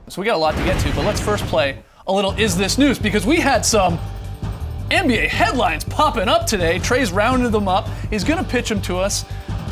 So we got a lot to get to, but let's first play a little Is This News, because we had some NBA headlines popping up today. Trey's rounded them up. He's going to pitch them to us,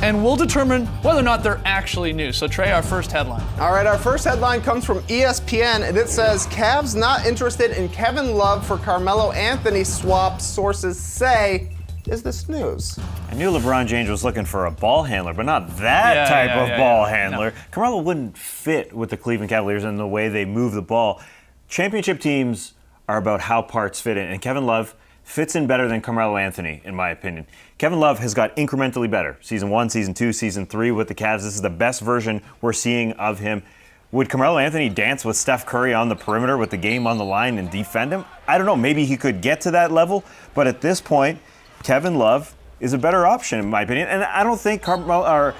and we'll determine whether or not they're actually news. So Trey, our first headline. All right, our first headline comes from ESPN, and it says, Cavs not interested in Kevin Love for Carmelo Anthony swap, sources say. Is this news? I knew LeBron James was looking for a ball handler, but not that type of ball handler. No. Carmelo wouldn't fit with the Cleveland Cavaliers and the way they move the ball. Championship teams are about how parts fit in, and Kevin Love fits in better than Carmelo Anthony, in my opinion. Kevin Love has got incrementally better. Season 1, Season 2, Season 3 with the Cavs. This is the best version we're seeing of him. Would Carmelo Anthony dance with Steph Curry on the perimeter with the game on the line and defend him? I don't know. Maybe he could get to that level, but at this point, Kevin Love is a better option, in my opinion. And I don't think LeBron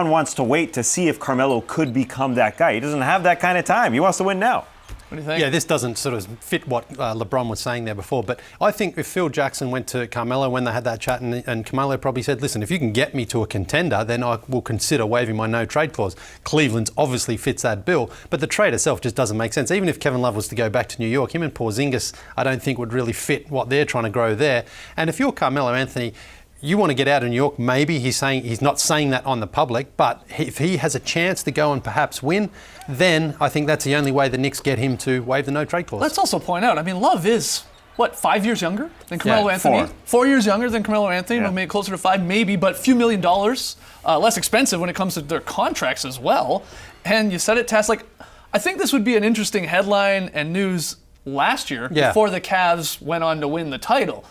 wants to wait to see if Carmelo could become that guy. He doesn't have that kind of time. He wants to win now. What do you think? Yeah, this doesn't sort of fit what LeBron was saying there before. But I think if Phil Jackson went to Carmelo when they had that chat and Carmelo probably said, listen, if you can get me to a contender, then I will consider waiving my no-trade clause. Cleveland's obviously fits that bill, but the trade itself just doesn't make sense. Even if Kevin Love was to go back to New York, him and Porzingis, I don't think would really fit what they're trying to grow there. And if you're Carmelo Anthony, you want to get out of New York, maybe he's not saying that on the public, but if he has a chance to go and perhaps win, then I think that's the only way the Knicks get him to waive the no-trade clause. Let's also point out, I mean, Love is, 5 years younger than Carmelo Anthony? 4. 4 years younger than Carmelo Anthony, Yeah. maybe closer to 5, maybe, but a few $1 million less expensive when it comes to their contracts as well. And you said it, Tass, I think this would be an interesting headline and news last year before the Cavs went on to win the title.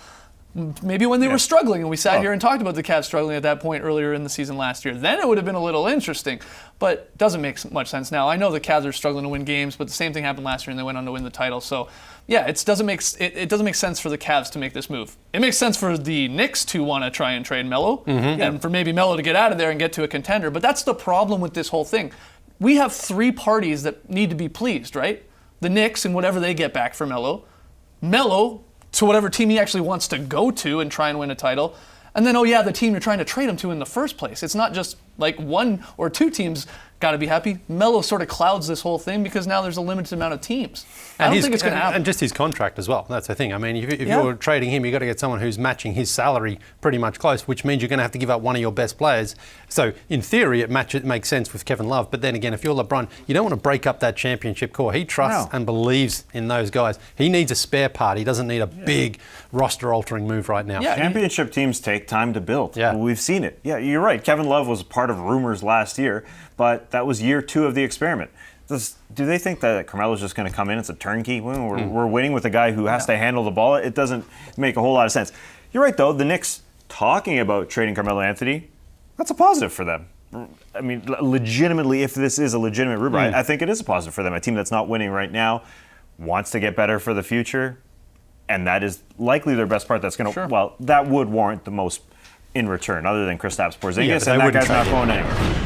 Maybe when they were struggling, and we sat here and talked about the Cavs struggling at that point earlier in the season last year. Then it would have been a little interesting, but it doesn't make much sense now. I know the Cavs are struggling to win games, but the same thing happened last year, and they went on to win the title. So, yeah, it doesn't make sense for the Cavs to make this move. It makes sense for the Knicks to want to try and trade Melo, and for maybe Melo to get out of there and get to a contender. But that's the problem with this whole thing. We have 3 parties that need to be pleased, right? The Knicks and whatever they get back for Melo. Melo to whatever team he actually wants to go to and try and win a title. And then, the team you're trying to trade him to in the first place. It's not just like 1 or 2 teams got to be happy. Melo sort of clouds this whole thing because now there's a limited amount of teams. I don't think it's going to happen. And just his contract as well. That's the thing. I mean, if you're trading him, you've got to get someone who's matching his salary pretty much close, which means you're going to have to give up one of your best players. So in theory, it makes sense with Kevin Love. But then again, if you're LeBron, you don't want to break up that championship core. He trusts and believes in those guys. He needs a spare part. He doesn't need a big roster-altering move right now. Yeah, championship teams take time to build. Yeah. We've seen it. Yeah, you're right. Kevin Love was part of rumors last year, but that was year 2 of the experiment. Do they think that Carmelo's just going to come in? It's a turnkey. We're winning with a guy who has to handle the ball. It doesn't make a whole lot of sense. You're right, though. The Knicks talking about trading Carmelo Anthony, that's a positive for them. I mean, legitimately, if this is a legitimate rumor, I think it is a positive for them. A team that's not winning right now wants to get better for the future, and that is likely their best part. That's going to, that would warrant the most in return, other than Kristaps Porzingis, and that guy's not going anywhere.